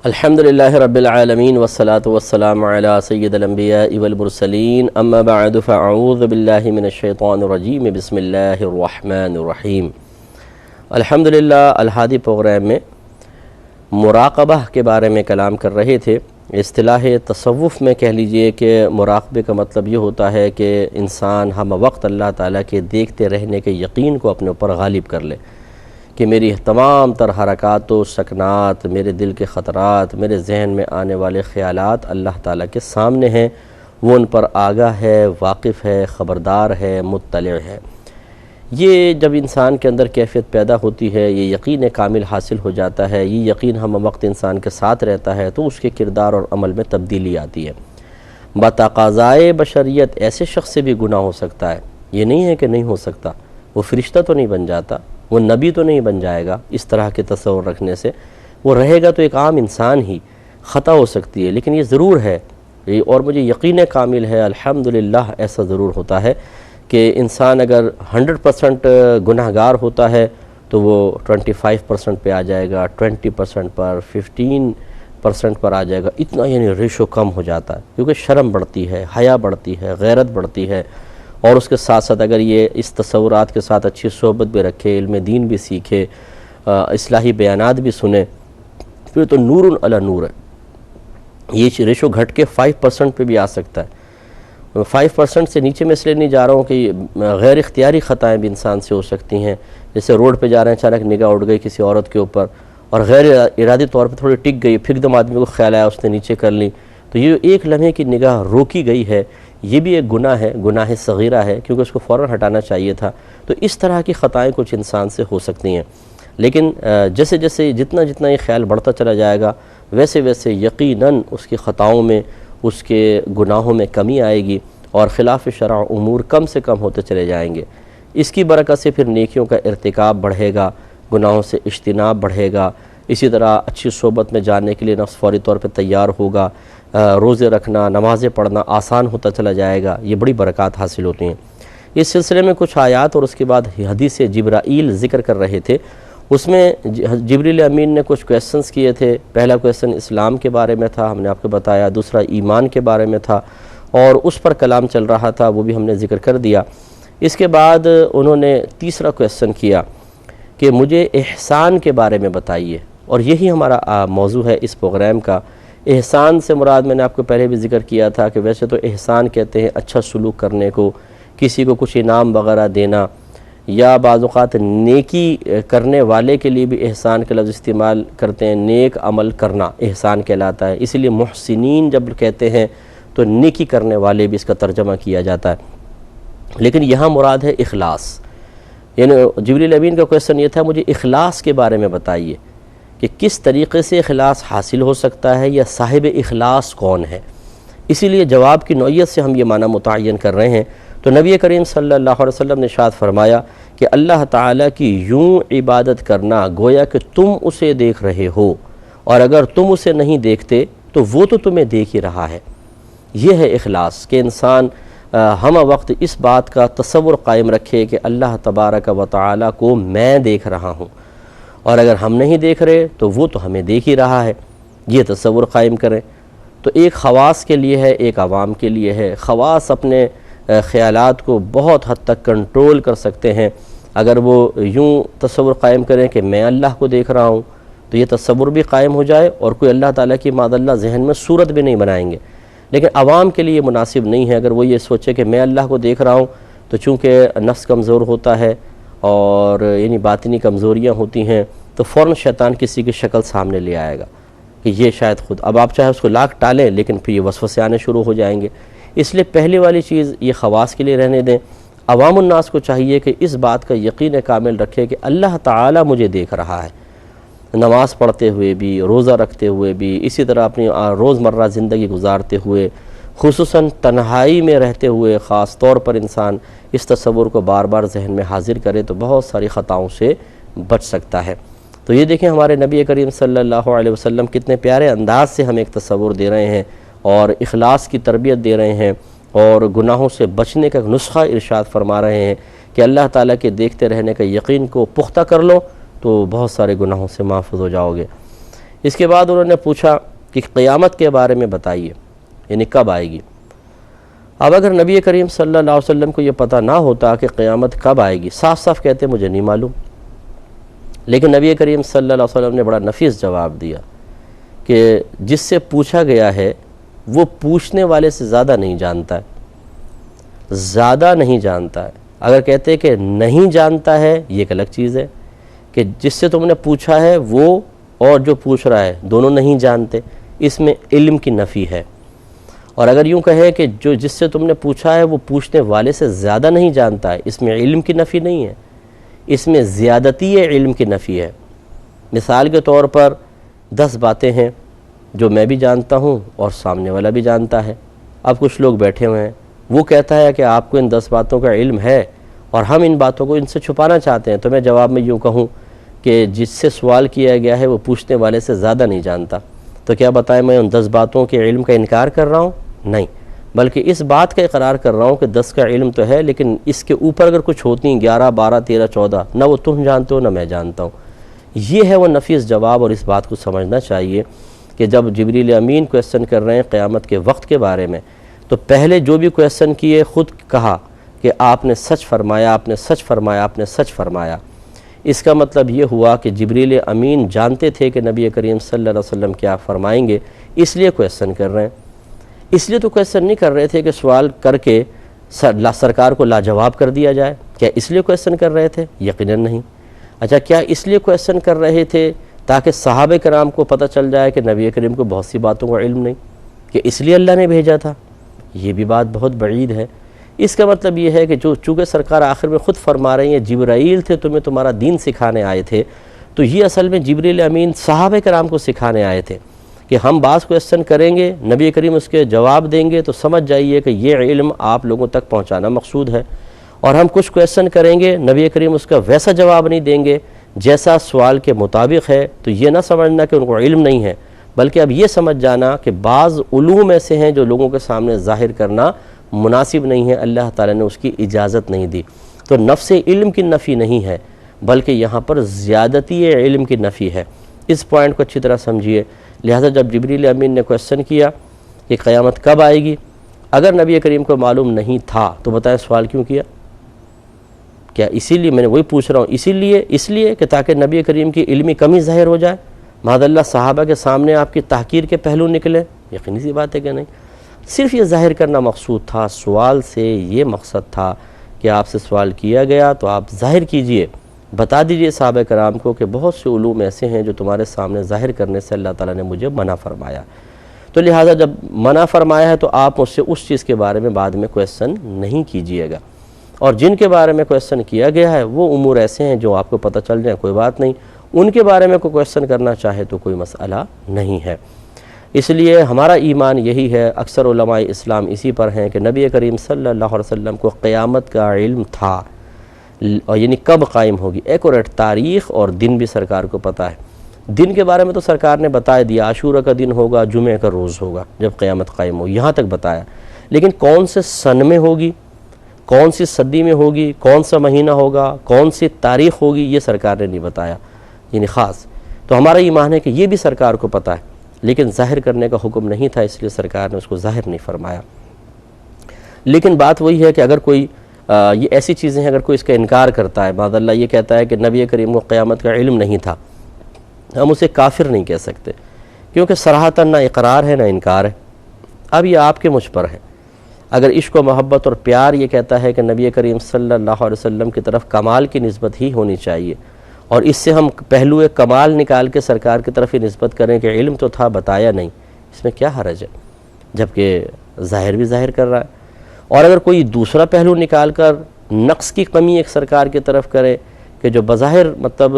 الحمدللہ رب العالمین والصلاة والسلام علی سید الانبیاء والمرسلین اما بعد فاعوذ باللہ من الشیطان الرجیم بسم اللہ الرحمن الرحیم۔ الحمدللہ الہادی پروگرام میں مراقبہ کے بارے میں کلام کر رہے تھے۔ اصطلاح تصوف میں کہہ لیجئے کہ مراقبے کا مطلب یہ ہوتا ہے کہ انسان ہم وقت اللہ تعالیٰ کے دیکھتے رہنے کے یقین کو اپنے اوپر غالب کر لے کہ میری تمام تر حرکات و سکنات، میرے دل کے خطرات، میرے ذہن میں آنے والے خیالات اللہ تعالیٰ کے سامنے ہیں، وہ ان پر آگاہ ہے، واقف ہے، خبردار ہے، مطلع ہے۔ یہ جب انسان کے اندر کیفیت پیدا ہوتی ہے، یہ یقین کامل حاصل ہو جاتا ہے، یہ یقین ہم وقت انسان کے ساتھ رہتا ہے تو اس کے کردار اور عمل میں تبدیلی آتی ہے۔ بتقاضائے بشریت ایسے شخص سے بھی گناہ ہو سکتا ہے، یہ نہیں ہے کہ نہیں ہو سکتا، وہ فرشتہ تو نہیں بن جاتا، وہ نبی تو نہیں بن جائے گا اس طرح کے تصور رکھنے سے، وہ رہے گا تو ایک عام انسان ہی، خطا ہو سکتی ہے، لیکن یہ ضرور ہے اور مجھے یقین کامل ہے الحمدللہ ایسا ضرور ہوتا ہے کہ انسان اگر 100% گناہگار ہوتا ہے تو وہ 25% پہ آ جائے گا، 20% پر، 15% پر آ جائے گا، اتنا یعنی ریشو کم ہو جاتا ہے کیونکہ شرم بڑھتی ہے، حیا بڑھتی ہے، غیرت بڑھتی ہے، اور اس کے ساتھ ساتھ اگر یہ اس تصورات کے ساتھ اچھی صحبت بھی رکھے، علم دین بھی سیکھے، اصلاحی بیانات بھی سنے، پھر تو نور علی نور ہے۔ یہ ریشو گھٹ کے 5% پہ بھی آ سکتا ہے۔ 5% سے نیچے میں اس لیے نہیں جا رہا ہوں کہ غیر اختیاری خطائیں بھی انسان سے ہو سکتی ہیں، جیسے روڈ پہ جا رہے ہیں اچانک نگاہ اڑ گئی کسی عورت کے اوپر اور غیر ارادی طور پہ تھوڑی ٹک گئی، پھر دم آدمی کو خیال آیا اس نے نیچے کر لی، تو یہ ایک لمحے کی نگاہ روکی گئی ہے، یہ بھی ایک گناہ ہے، گناہ صغیرہ ہے، کیونکہ اس کو فوراً ہٹانا چاہیے تھا۔ تو اس طرح کی خطائیں کچھ انسان سے ہو سکتی ہیں، لیکن جیسے جیسے جتنا یہ خیال بڑھتا چلا جائے گا ویسے ویسے یقیناً اس کی خطاؤں میں، اس کے گناہوں میں کمی آئے گی اور خلاف شرع امور کم سے کم ہوتے چلے جائیں گے۔ اس کی برکت سے پھر نیکیوں کا ارتکاب بڑھے گا، گناہوں سے اجتناب بڑھے گا، اسی طرح اچھی صحبت میں جانے کے لیے نفس فوری طور پہ تیار ہوگا، روزے رکھنا، نمازیں پڑھنا آسان ہوتا چلا جائے گا، یہ بڑی برکات حاصل ہوتی ہیں۔ اس سلسلے میں کچھ آیات اور اس کے بعد حدیث جبرائیل ذکر کر رہے تھے، اس میں جبریل امین نے کچھ کویسچنز کیے تھے۔ پہلا کویسچن اسلام کے بارے میں تھا، ہم نے آپ کو بتایا، دوسرا ایمان کے بارے میں تھا اور اس پر کلام چل رہا تھا، وہ بھی ہم نے ذکر کر دیا۔ اس کے بعد انہوں نے تیسرا کویسچن کیا کہ مجھے احسان کے بارے میں بتائیے، اور یہی ہمارا موضوع ہے اس پروگرام کا۔ احسان سے مراد میں نے آپ کو پہلے بھی ذکر کیا تھا کہ ویسے تو احسان کہتے ہیں اچھا سلوک کرنے کو، کسی کو کچھ انعام وغیرہ دینا، یا بعض اوقات نیکی کرنے والے کے لیے بھی احسان کا لفظ استعمال کرتے ہیں، نیک عمل کرنا احسان کہلاتا ہے، اسی لیے محسنین جب کہتے ہیں تو نیکی کرنے والے بھی اس کا ترجمہ کیا جاتا ہے، لیکن یہاں مراد ہے اخلاص۔ یعنی جبریل امین کا کویسچن یہ تھا مجھے اخلاص کے بارے میں بتائیے کہ کس طریقے سے اخلاص حاصل ہو سکتا ہے یا صاحب اخلاص کون ہے۔ اسی لیے جواب کی نوعیت سے ہم یہ معنی متعین کر رہے ہیں۔ تو نبی کریم صلی اللہ علیہ وسلم نے ارشاد فرمایا کہ اللہ تعالیٰ کی یوں عبادت کرنا گویا کہ تم اسے دیکھ رہے ہو، اور اگر تم اسے نہیں دیکھتے تو وہ تو تمہیں دیکھ ہی رہا ہے۔ یہ ہے اخلاص کہ انسان ہم وقت اس بات کا تصور قائم رکھے کہ اللہ تبارک و تعالیٰ کو میں دیکھ رہا ہوں، اور اگر ہم نہیں دیکھ رہے تو وہ تو ہمیں دیکھ ہی رہا ہے، یہ تصور قائم کریں۔ تو ایک خواص کے لیے ہے، ایک عوام کے لیے ہے۔ خواص اپنے خیالات کو بہت حد تک کنٹرول کر سکتے ہیں، اگر وہ یوں تصور قائم کریں کہ میں اللہ کو دیکھ رہا ہوں تو یہ تصور بھی قائم ہو جائے اور کوئی اللہ تعالیٰ کی معاذ اللہ ذہن میں صورت بھی نہیں بنائیں گے۔ لیکن عوام کے لیے مناسب نہیں ہے، اگر وہ یہ سوچے کہ میں اللہ کو دیکھ رہا ہوں تو چونکہ نفس کمزور ہوتا ہے اور یعنی باطنی کمزوریاں ہوتی ہیں تو فوراً شیطان کسی کی شکل سامنے لے آئے گا کہ یہ شاید خود، اب آپ چاہے اس کو لاکھ ٹالیں لیکن پھر یہ وسوسے آنے شروع ہو جائیں گے۔ اس لیے پہلی والی چیز یہ خواص کے لیے رہنے دیں۔ عوام الناس کو چاہیے کہ اس بات کا یقین کامل رکھے کہ اللہ تعالیٰ مجھے دیکھ رہا ہے، نماز پڑھتے ہوئے بھی، روزہ رکھتے ہوئے بھی، اسی طرح اپنی روزمرہ زندگی گزارتے ہوئے، خصوصاً تنہائی میں رہتے ہوئے خاص طور پر انسان اس تصور کو بار بار ذہن میں حاضر کرے تو بہت ساری خطاؤں سے بچ سکتا ہے۔ تو یہ دیکھیں ہمارے نبی کریم صلی اللہ علیہ وسلم کتنے پیارے انداز سے ہمیں ایک تصور دے رہے ہیں اور اخلاص کی تربیت دے رہے ہیں اور گناہوں سے بچنے کا نسخہ ارشاد فرما رہے ہیں کہ اللہ تعالیٰ کے دیکھتے رہنے کا یقین کو پختہ کر لو تو بہت سارے گناہوں سے محفوظ ہو جاؤ گے۔ اس کے بعد انہوں نے پوچھا کہ قیامت کے بارے میں بتائیے، یعنی کب آئے گی۔ اب اگر نبی کریم صلی اللہ علیہ وسلم کو یہ پتہ نہ ہوتا کہ قیامت کب آئے گی، صاف صاف کہتے مجھے نہیں معلوم، لیکن نبی کریم صلی اللہ علیہ وسلم نے بڑا نفیس جواب دیا کہ جس سے پوچھا گیا ہے وہ پوچھنے والے سے زیادہ نہیں جانتا ہے، زیادہ نہیں جانتا ہے۔ اگر کہتے کہ نہیں جانتا ہے یہ ایک الگ چیز ہے، کہ جس سے تم نے پوچھا ہے وہ اور جو پوچھ رہا ہے دونوں نہیں جانتے، اس میں علم کی نفی ہے۔ اور اگر یوں کہے کہ جس سے تم نے پوچھا ہے وہ پوچھنے والے سے زیادہ نہیں جانتا ہے، اس میں علم کی نفی نہیں ہے، اس میں زیادتی علم کی نفی ہے۔ مثال کے طور پر 10 باتیں ہیں جو میں بھی جانتا ہوں اور سامنے والا بھی جانتا ہے۔ اب کچھ لوگ بیٹھے ہوئے ہیں، وہ کہتا ہے کہ آپ کو ان 10 باتوں کا علم ہے اور ہم ان باتوں کو ان سے چھپانا چاہتے ہیں، تو میں جواب میں یوں کہوں کہ جس سے سوال کیا گیا ہے وہ پوچھنے والے سے زیادہ نہیں جانتا، تو کیا بتائیں میں ان 10 باتوں کے علم کا انکار کر رہا ہوں؟ نہیں، بلکہ اس بات کا اقرار کر رہا ہوں کہ 10 کا علم تو ہے، لیکن اس کے اوپر اگر کچھ ہوتی ہیں 11 12 13 14 نہ وہ تم جانتے ہو نہ میں جانتا ہوں۔ یہ ہے وہ نفیس جواب، اور اس بات کو سمجھنا چاہیے کہ جب جبریل امین کویسچن کر رہے ہیں قیامت کے وقت کے بارے میں، تو پہلے جو بھی کویسچن کیے خود کہا کہ آپ نے سچ فرمایا، آپ نے سچ فرمایا، آپ نے سچ فرمایا۔ اس کا مطلب یہ ہوا کہ جبریل امین جانتے تھے کہ نبی کریم صلی اللہ علیہ وسلم کیا فرمائیں گے، اس لیے کویسچن کر رہے ہیں۔ اس لیے تو کویسچن نہیں کر رہے تھے کہ سوال کر کے سرکار کو لاجواب کر دیا جائے، کیا اس لیے کویسچن کر رہے تھے؟ یقیناً نہیں۔ اچھا، کیا اس لیے کویسچن کر رہے تھے تاکہ صحابہ کرام کو پتہ چل جائے کہ نبی کریم کو بہت سی باتوں کا علم نہیں، کہ اس لیے اللہ نے بھیجا تھا؟ یہ بھی بات بہت بعید ہے۔ اس کا مطلب یہ ہے کہ چونکہ سرکار آخر میں خود فرما رہے ہیں جبرائیل تھے تمہیں تمہارا دین سکھانے آئے تھے، تو یہ اصل میں جبریل امین صحابہ کرام کو سکھانے آئے تھے کہ ہم بعض کویسچن کریں گے، نبی کریم اس کے جواب دیں گے، تو سمجھ جائیے کہ یہ علم آپ لوگوں تک پہنچانا مقصود ہے، اور ہم کچھ کویسچن کریں گے، نبی کریم اس کا ویسا جواب نہیں دیں گے جیسا سوال کے مطابق ہے، تو یہ نہ سمجھنا کہ ان کو علم نہیں ہے، بلکہ اب یہ سمجھ جانا کہ بعض علوم ایسے ہیں جو لوگوں کے سامنے ظاہر کرنا مناسب نہیں ہے، اللہ تعالیٰ نے اس کی اجازت نہیں دی۔ تو نفس علم کی نفی نہیں ہے، بلکہ یہاں پر زیادتی علم کی نفی ہے۔ اس پوائنٹ کو اچھی طرح سمجھیے۔ لہذا جب جبریل امین نے کویسچن کیا کہ قیامت کب آئے گی، اگر نبی کریم کو معلوم نہیں تھا تو بتائیں سوال کیوں کیا؟ کیا اسی لیے، میں نے وہی پوچھ رہا ہوں، اس لیے کہ تاکہ نبی کریم کی علمی کمی ظاہر ہو جائے، معاذ اللہ صحابہ کے سامنے آپ کی تحقیر کے پہلو نکلے؟ یقینی سی بات ہے کہ نہیں۔ صرف یہ ظاہر کرنا مقصود تھا، سوال سے یہ مقصد تھا کہ آپ سے سوال کیا گیا تو آپ ظاہر کیجئے، بتا دیجئے صحابہ کرام کو کہ بہت سے علوم ایسے ہیں جو تمہارے سامنے ظاہر کرنے سے اللہ تعالیٰ نے مجھے منع فرمایا، تو لہٰذا جب منع فرمایا ہے تو آپ مجھ سے اس چیز کے بارے میں بعد میں کویسچن نہیں کیجئے گا، اور جن کے بارے میں کویسچن کیا گیا ہے وہ امور ایسے ہیں جو آپ کو پتہ چل جائیں کوئی بات نہیں، ان کے بارے میں کوئی کویسچن کرنا چاہے تو کوئی مسئلہ نہیں ہے۔ اس لیے ہمارا ایمان یہی ہے، اکثر علماء اسلام اسی پر ہیں کہ نبی کریم صلی اللہ علیہ وسلم کو قیامت کا علم تھا، اور یعنی کب قائم ہوگی، ایکوریٹ تاریخ اور دن بھی سرکار کو پتہ ہے۔ دن کے بارے میں تو سرکار نے بتا دیا، عاشورہ کا دن ہوگا، جمعہ کا روز ہوگا جب قیامت قائم ہوگی، یہاں تک بتایا، لیکن کون سے سن میں ہوگی، کون سی صدی میں ہوگی، کون سا مہینہ ہوگا، کون سی تاریخ ہوگی، یہ سرکار نے نہیں بتایا، یعنی خاص۔ تو ہمارا ایمان ہے کہ یہ بھی سرکار کو پتہ ہے، لیکن ظاہر کرنے کا حکم نہیں تھا، اس لیے سرکار نے اس کو ظاہر نہیں فرمایا۔ لیکن بات وہی ہے کہ اگر کوئی یہ ایسی چیزیں ہیں، اگر کوئی اس کا انکار کرتا ہے، معاذ اللہ یہ کہتا ہے کہ نبی کریم کو قیامت کا علم نہیں تھا، ہم اسے کافر نہیں کہہ سکتے، کیونکہ صراحتاً نہ اقرار ہے نہ انکار ہے۔ اب یہ آپ کے مجھ پر ہے۔ اگر عشق و محبت اور پیار یہ کہتا ہے کہ نبی کریم صلی اللہ علیہ وسلم کی طرف کمال کی نسبت ہی ہونی چاہیے، اور اس سے ہم پہلو کمال نکال کے سرکار کی طرف ہی نسبت کریں کہ علم تو تھا بتایا نہیں، اس میں کیا حرج ہے، جبکہ ظاہر بھی ظاہر کر رہا ہے۔ اور اگر کوئی دوسرا پہلو نکال کر نقص کی کمی ایک سرکار کی طرف کرے کہ جو بظاہر مطلب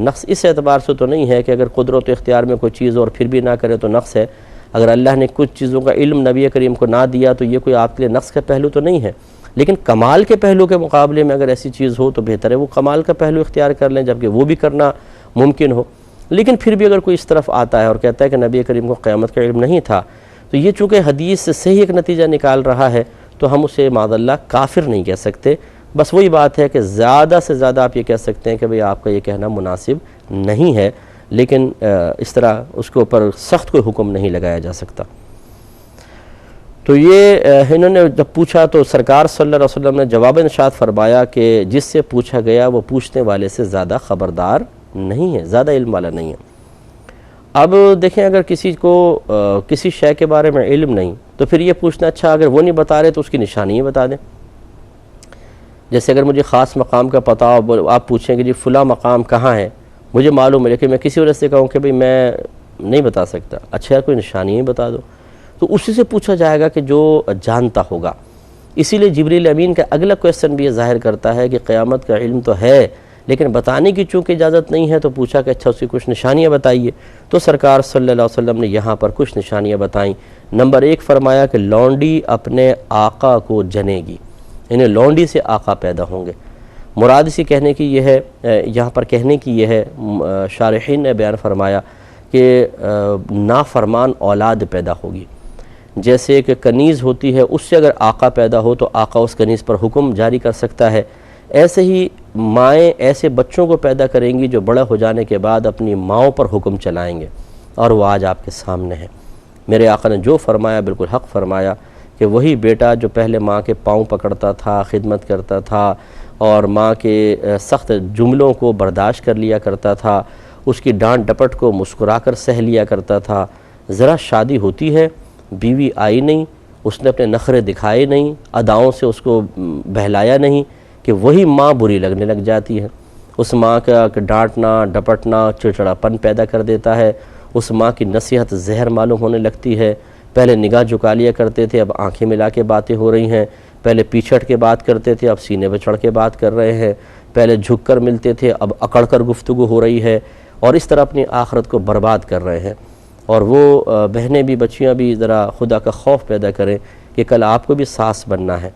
نقص اس اعتبار سے تو نہیں ہے کہ اگر قدرت و اختیار میں کوئی چیز اور پھر بھی نہ کرے تو نقص ہے، اگر اللہ نے کچھ چیزوں کا علم نبی کریم کو نہ دیا تو یہ کوئی آپ کے لیے نقص کا پہلو تو نہیں ہے، لیکن کمال کے پہلو کے مقابلے میں اگر ایسی چیز ہو تو بہتر ہے وہ کمال کا پہلو اختیار کر لیں، جبکہ وہ بھی کرنا ممکن ہو۔ لیکن پھر بھی اگر کوئی اس طرف آتا ہے اور کہتا ہے کہ نبی کریم کو قیامت کا علم نہیں تھا، تو یہ چونکہ حدیث سے صحیح ایک نتیجہ نکال رہا ہے تو ہم اسے معاذ اللہ کافر نہیں کہہ سکتے۔ بس وہی بات ہے کہ زیادہ سے زیادہ آپ یہ کہہ سکتے ہیں کہ بھئی آپ کا یہ کہنا مناسب نہیں ہے، لیکن اس طرح اس کے اوپر سخت کوئی حکم نہیں لگایا جا سکتا۔ تو یہ انہوں نے جب پوچھا تو سرکار صلی اللہ علیہ وسلم نے جواب ارشاد فرمایا کہ جس سے پوچھا گیا وہ پوچھنے والے سے زیادہ خبردار نہیں ہے، زیادہ علم والا نہیں ہے۔ اب دیکھیں اگر کسی کو کسی شے کے بارے میں علم نہیں تو پھر یہ پوچھنا اچھا اگر وہ نہیں بتا رہے تو اس کی نشانی ہی بتا دیں۔ جیسے اگر مجھے خاص مقام کا پتہ ہو، آپ پوچھیں کہ جی فلاں مقام کہاں ہے، مجھے معلوم ہے لیکن میں کسی وجہ سے کہوں کہ بھئی میں نہیں بتا سکتا، اچھا کوئی نشانی ہی بتا دو، تو اسی سے پوچھا جائے گا کہ جو جانتا ہوگا۔ اسی لیے جبریل امین کا اگلا کویسچن بھی یہ ظاہر کرتا ہے کہ قیامت کا علم تو ہے لیکن بتانے کی چونکہ اجازت نہیں ہے، تو پوچھا کہ اچھا اس کی کچھ نشانیاں بتائیے۔ تو سرکار صلی اللہ علیہ وسلم نے یہاں پر کچھ نشانیاں بتائیں۔ نمبر 1 فرمایا کہ لونڈی اپنے آقا کو جنے گی، یعنی لونڈی سے آقا پیدا ہوں گے۔ مراد اسی کہنے کی یہ ہے، یہاں پر کہنے کی یہ ہے، شارحین نے بیان فرمایا کہ نافرمان اولاد پیدا ہوگی۔ جیسے کہ کنیز ہوتی ہے، اس سے اگر آقا پیدا ہو تو آقا اس کنیز پر حکم جاری کر سکتا ہے، ایسے ہی مائیں ایسے بچوں کو پیدا کریں گی جو بڑا ہو جانے کے بعد اپنی ماؤں پر حکم چلائیں گے، اور وہ آج آپ کے سامنے ہے۔ میرے آقا نے جو فرمایا بالکل حق فرمایا کہ وہی بیٹا جو پہلے ماں کے پاؤں پکڑتا تھا، خدمت کرتا تھا اور ماں کے سخت جملوں کو برداشت کر لیا کرتا تھا، اس کی ڈانٹ ڈپٹ کو مسکرا کر سہ لیا کرتا تھا، ذرا شادی ہوتی ہے، بیوی آئی نہیں، اس نے اپنے نخرے دکھائے نہیں، اداؤں سے اس کو بہلایا نہیں، کہ وہی ماں بری لگنے لگ جاتی ہے۔ اس ماں کا ڈانٹنا ڈپٹنا چڑچڑاپن پیدا کر دیتا ہے، اس ماں کی نصیحت زہر معلوم ہونے لگتی ہے۔ پہلے نگاہ جھکا لیا کرتے تھے، اب آنکھیں ملا کے باتیں ہو رہی ہیں، پہلے پیچھے ہٹ کے بات کرتے تھے، اب سینے پہ چڑھ کے بات کر رہے ہیں، پہلے جھک کر ملتے تھے، اب اکڑ کر گفتگو ہو رہی ہے، اور اس طرح اپنی آخرت کو برباد کر رہے ہیں۔ اور وہ بہنیں بھی بچیاں بھی ذرا خدا کا خوف پیدا کریں کہ کل آپ کو بھی ساس بننا ہے۔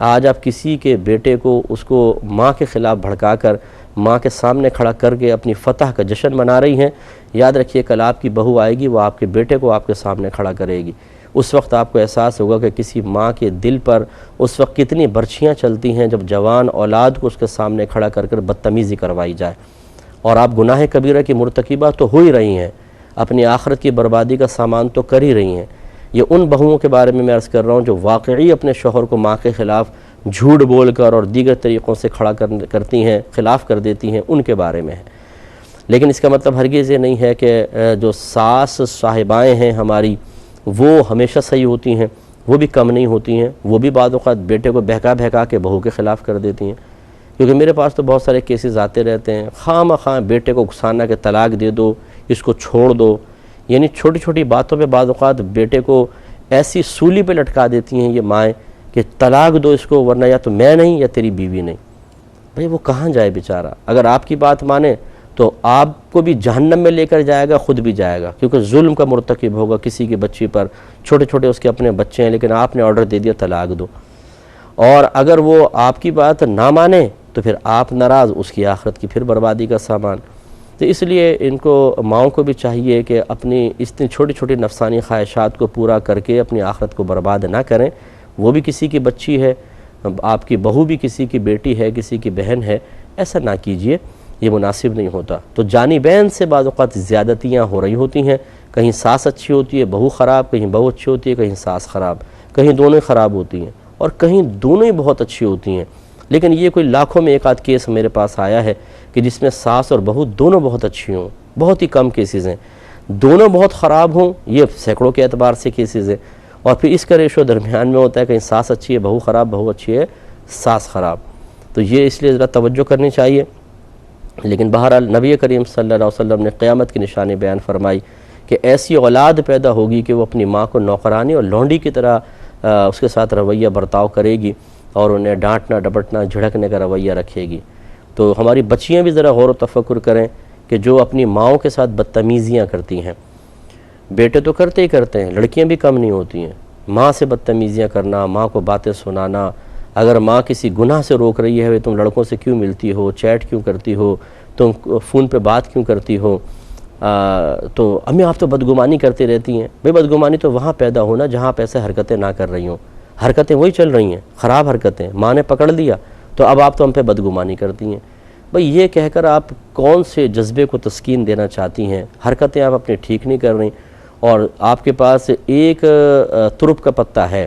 آج آپ کسی کے بیٹے کو اس کو ماں کے خلاف بھڑکا کر ماں کے سامنے کھڑا کر کے اپنی فتح کا جشن منا رہی ہیں، یاد رکھیے کل آپ کی بہو آئے گی، وہ آپ کے بیٹے کو آپ کے سامنے کھڑا کرے گی۔ اس وقت آپ کو احساس ہوگا کہ کسی ماں کے دل پر اس وقت کتنی برچھیاں چلتی ہیں جب جوان اولاد کو اس کے سامنے کھڑا کر کر بدتمیزی کروائی جائے، اور آپ گناہ کبیرہ کی مرتکبہ تو ہو ہی رہی ہیں، اپنی آخرت کی بربادی کا سامان تو کر ہی رہی ہیں۔ یہ ان بہوؤں کے بارے میں عرض کر رہا ہوں جو واقعی اپنے شوہر کو ماں کے خلاف جھوٹ بول کر اور دیگر طریقوں سے کھڑا کرتی ہیں، خلاف کر دیتی ہیں، ان کے بارے میں ہے۔ لیکن اس کا مطلب ہرگز یہ نہیں ہے کہ جو ساس صاحبائیں ہیں ہماری وہ ہمیشہ صحیح ہوتی ہیں، وہ بھی کم نہیں ہوتی ہیں، وہ بھی بعض اوقات بیٹے کو بہکا کے بہو کے خلاف کر دیتی ہیں۔ کیونکہ میرے پاس تو بہت سارے کیسز آتے رہتے ہیں، خواہ بیٹے کو اکسانا کہ طلاق دے دو، اس کو چھوڑ دو، یعنی چھوٹی چھوٹی باتوں پہ بعض اوقات بیٹے کو ایسی سولی پہ لٹکا دیتی ہیں یہ مائیں کہ طلاق دو اس کو، ورنہ یا تو میں نہیں یا تیری بیوی نہیں۔ بھئی وہ کہاں جائے بیچارہ؟ اگر آپ کی بات مانے تو آپ کو بھی جہنم میں لے کر جائے گا، خود بھی جائے گا، کیونکہ ظلم کا مرتکب ہوگا کسی کی بچی پر، چھوٹے چھوٹے اس کے اپنے بچے ہیں لیکن آپ نے آرڈر دے دیا طلاق دو۔ اور اگر وہ آپ کی بات نہ مانے تو پھر آپ ناراض، اس کی آخرت کی پھر بربادی کا سامان۔ تو اس لیے ان کو ماؤں کو بھی چاہیے کہ اپنی اتنی چھوٹی چھوٹی نفسانی خواہشات کو پورا کر کے اپنی آخرت کو برباد نہ کریں۔ وہ بھی کسی کی بچی ہے، آپ کی بہو بھی کسی کی بیٹی ہے، کسی کی بہن ہے، ایسا نہ کیجئے، یہ مناسب نہیں ہوتا۔ تو جانبین سے بعض اوقات زیادتیاں ہو رہی ہوتی ہیں، کہیں ساس اچھی ہوتی ہے بہو خراب، کہیں بہو اچھی ہوتی ہے کہیں ساس خراب، کہیں دونوں خراب ہوتی ہیں، اور کہیں دونوں ہی بہت اچھی ہوتی ہیں۔ لیکن یہ کوئی لاکھوں میں ایک آدھ کیس میرے پاس آیا ہے کہ جس میں ساس اور بہو دونوں بہت اچھی ہوں، بہت ہی کم کیسز ہیں۔ دونوں بہت خراب ہوں، یہ سینکڑوں کے اعتبار سے کیسز ہیں، اور پھر اس کا ریشو درمیان میں ہوتا ہے، کہیں ساس اچھی ہے بہو خراب، بہو اچھی ہے ساس خراب۔ تو یہ اس لیے ذرا توجہ کرنی چاہیے۔ لیکن بہرحال نبی کریم صلی اللہ علیہ وسلم نے قیامت کی نشانی بیان فرمائی کہ ایسی اولاد پیدا ہوگی کہ وہ اپنی ماں کو نوکرانی اور لونڈی کی طرح اس کے ساتھ رویہ برتاؤ کرے گی، اور انہیں ڈانٹنا ڈپٹنا جھڑکنے کا رویہ رکھے گی۔ تو ہماری بچیاں بھی ذرا غور و تفکر کریں کہ جو اپنی ماؤں کے ساتھ بدتمیزیاں کرتی ہیں، بیٹے تو کرتے ہی کرتے ہیں، لڑکیاں بھی کم نہیں ہوتی ہیں، ماں سے بدتمیزیاں کرنا، ماں کو باتیں سنانا۔ اگر ماں کسی گناہ سے روک رہی ہے، تم لڑکوں سے کیوں ملتی ہو، چیٹ کیوں کرتی ہو، تم فون پہ بات کیوں کرتی ہو، تو امی آپ تو بدگمانی کرتی رہتی ہیں۔ بھئی بدگمانی تو وہاں پیدا ہونا جہاں پہ ایسے حرکتیں نہ کر رہی ہوں، حرکتیں وہی چل رہی ہیں، خراب حرکتیں، ماں نے پکڑ لیا تو اب آپ تو ہم پہ بدگمانی کرتی ہیں۔ بھئی یہ کہہ کر آپ کون سے جذبے کو تسکین دینا چاہتی ہیں؟ حرکتیں آپ اپنی ٹھیک نہیں کر رہی، اور آپ کے پاس ایک ترپ کا پتہ ہے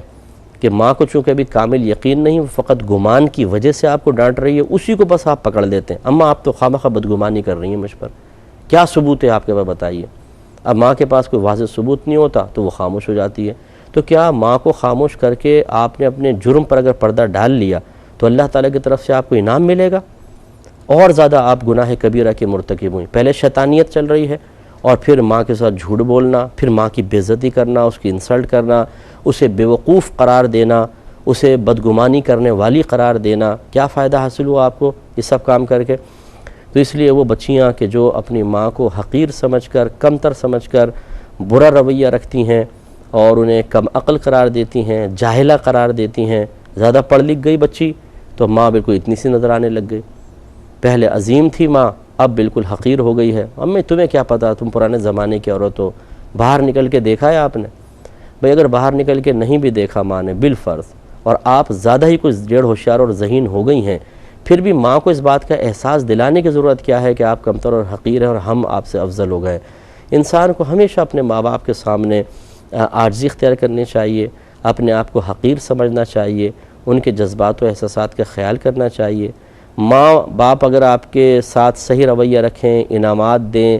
کہ ماں کو چونکہ ابھی کامل یقین نہیں، وہ فقط گمان کی وجہ سے آپ کو ڈانٹ رہی ہے، اسی کو بس آپ پکڑ لیتے ہیں۔ اما آپ تو خواہ بدگمانی کر رہی ہیں مجھ پر، کیا ثبوت ہے آپ کے پاس بتائیے؟ اب ماں کے پاس کوئی واضح ثبوت نہیں ہوتا تو وہ خاموش ہو جاتی ہے۔ تو کیا ماں کو خاموش کر کے آپ نے اپنے جرم پر اگر پردہ ڈال لیا تو اللہ تعالیٰ کی طرف سے آپ کو انعام ملے گا؟ اور زیادہ آپ گناہ کبیرہ کے مرتکب ہوئیں۔ پہلے شیطانیت چل رہی ہے، اور پھر ماں کے ساتھ جھوٹ بولنا، پھر ماں کی بے عزتی کرنا، اس کی انسلٹ کرنا، اسے بیوقوف قرار دینا، اسے بدگمانی کرنے والی قرار دینا۔ کیا فائدہ حاصل ہوا آپ کو یہ سب کام کر کے؟ تو اس لیے وہ بچیاں کہ جو اپنی ماں کو حقیر سمجھ کر، کمتر سمجھ کر برا رویہ رکھتی ہیں اور انہیں کم عقل قرار دیتی ہیں، جاہلہ قرار دیتی ہیں، زیادہ پڑھ لکھ گئی بچی تو ماں بالکل اتنی سی نظر آنے لگ گئی۔ پہلے عظیم تھی ماں، اب بالکل حقیر ہو گئی ہے۔ امی تمہیں کیا پتہ، تم پرانے زمانے کی عورت ہو، باہر نکل کے دیکھا ہے آپ نے؟ بھئی اگر باہر نکل کے نہیں بھی دیکھا ماں نے بالفرض، اور آپ زیادہ ہی کچھ ڈیڑھ ہوشیار اور ذہین ہو گئی ہیں، پھر بھی ماں کو اس بات کا احساس دلانے کی ضرورت کیا ہے کہ آپ کمتر اور حقیر ہیں اور ہم آپ سے افضل ہو گئے۔ انسان کو ہمیشہ اپنے ماں باپ کے سامنے عاجزی اختیار کرنی چاہیے، اپنے آپ کو حقیر سمجھنا چاہیے، ان کے جذبات و احساسات کا خیال کرنا چاہیے۔ ماں باپ اگر آپ کے ساتھ صحیح رویہ رکھیں، انعامات دیں،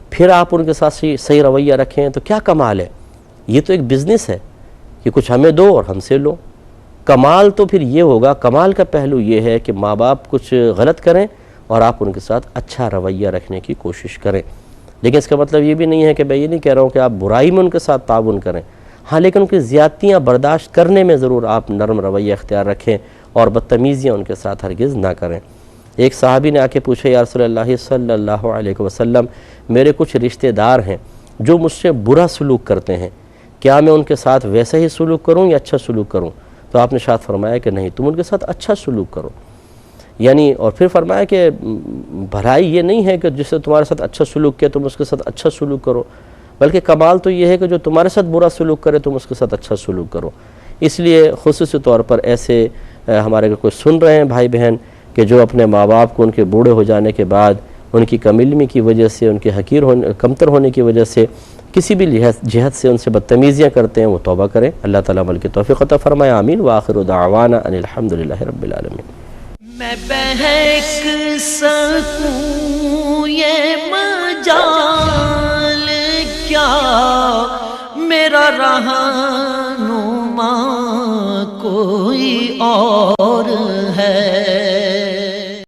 پھر آپ ان کے ساتھ صحیح رویہ رکھیں تو کیا کمال ہے؟ یہ تو ایک بزنس ہے کہ کچھ ہمیں دو اور ہم سے لو۔ کمال تو پھر یہ ہوگا، کمال کا پہلو یہ ہے کہ ماں باپ کچھ غلط کریں اور آپ ان کے ساتھ اچھا رویہ رکھنے کی کوشش کریں۔ لیکن اس کا مطلب یہ بھی نہیں ہے کہ میں یہ نہیں کہہ رہا ہوں کہ آپ برائی میں ان کے ساتھ تعاون کریں، ہاں لیکن ان کی زیادتیاں برداشت کرنے میں ضرور آپ نرم رویہ اختیار رکھیں اور بدتمیزیاں ان کے ساتھ ہرگز نہ کریں۔ ایک صحابی نے آ کے پوچھا، یا رسول اللہ صلی اللہ علیہ وسلم، میرے کچھ رشتہ دار ہیں جو مجھ سے برا سلوک کرتے ہیں، کیا میں ان کے ساتھ ویسا ہی سلوک کروں یا اچھا سلوک کروں؟ تو آپ نے شاید فرمایا کہ نہیں، تم ان کے ساتھ اچھا سلوک کرو۔ یعنی اور پھر فرمایا کہ بھلائی یہ نہیں ہے کہ جس سے تمہارے ساتھ اچھا سلوک کیا تم اس کے ساتھ اچھا سلوک کرو، بلکہ کمال تو یہ ہے کہ جو تمہارے ساتھ برا سلوک کرے تم اس کے ساتھ اچھا سلوک کرو۔ اس لیے خصوصی طور پر ایسے ہمارے اگر کوئی سن رہے ہیں بھائی بہن کہ جو اپنے ماں باپ کو ان کے بوڑھے ہو جانے کے بعد ان کی کم علمی کی وجہ سے، ان کے حقیر ہونے، کمتر ہونے کی وجہ سے کسی بھی جہت سے ان سے بدتمیزیاں کرتے ہیں، وہ توبہ کریں۔ اللہ تعالیٰ عمل کی توفیق عطا فرمائے، آمین۔ وآخر دعوانا ان الحمدللہ رب العالمین۔ میں بہک سکوں یہ مجال کیا، میرا رہنما کوئی اور ہے۔